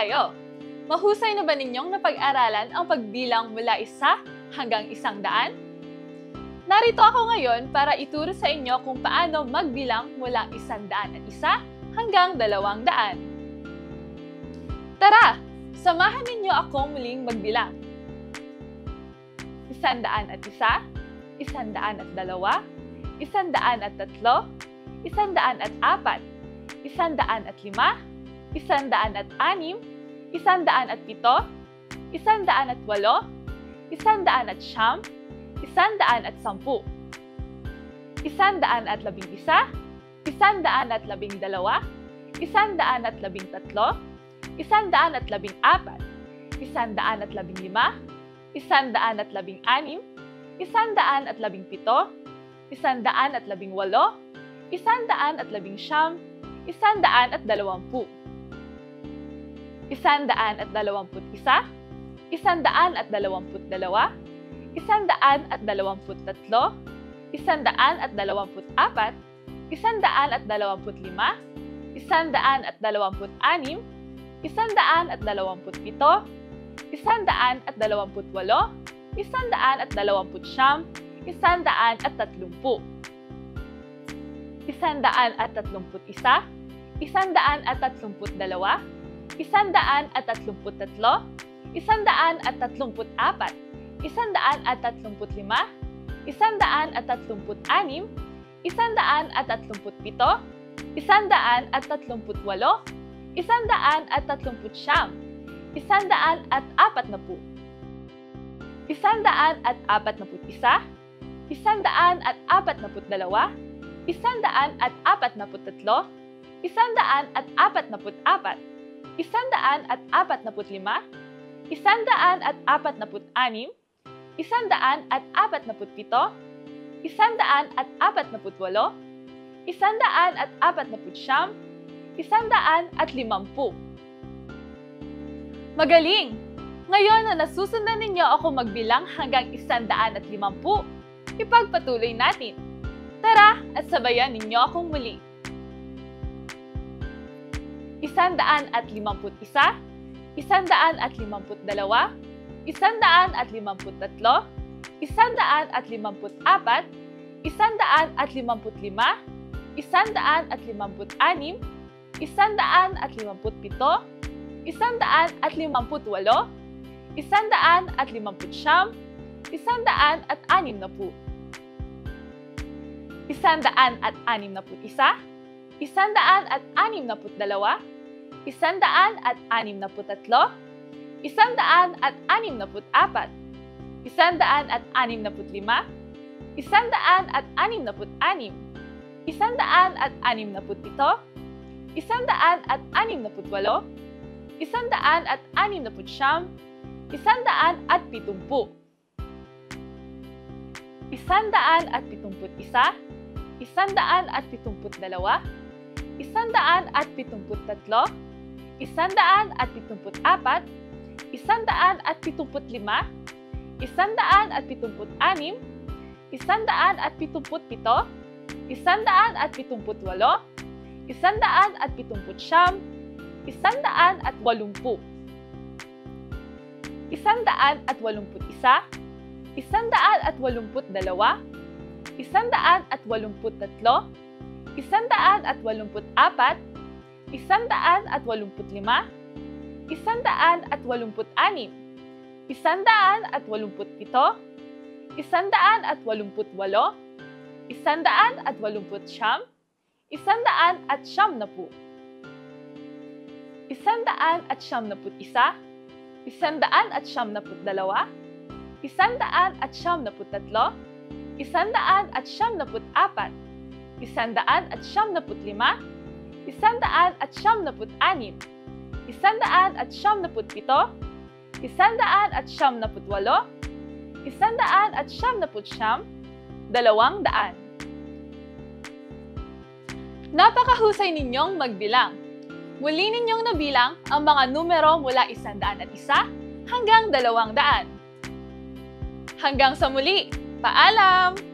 kayo? Mahusay na ba ninyong napag-aralan ang pagbilang mula 1 hanggang 100? Narito ako ngayon para ituro sa inyo kung paano magbilang mula 101 hanggang 200. Tara, samahan ninyo akong muling magbilang. 101, 102, 103, 104, 105, 106, 107, 108, 109, 110, 150. Magaling! Ngayon na nasusundan ninyo ako magbilang hanggang 150, ipagpatuloy natin. Tara at sabayan ninyo akong muli. 151, 152, 153, 154, 155, 156, 157, 200. Napakahusay ninyong magbilang. Muli ninyong nabilang ang mga numero mula 101 hanggang 200. Hanggang sa muli, paalam!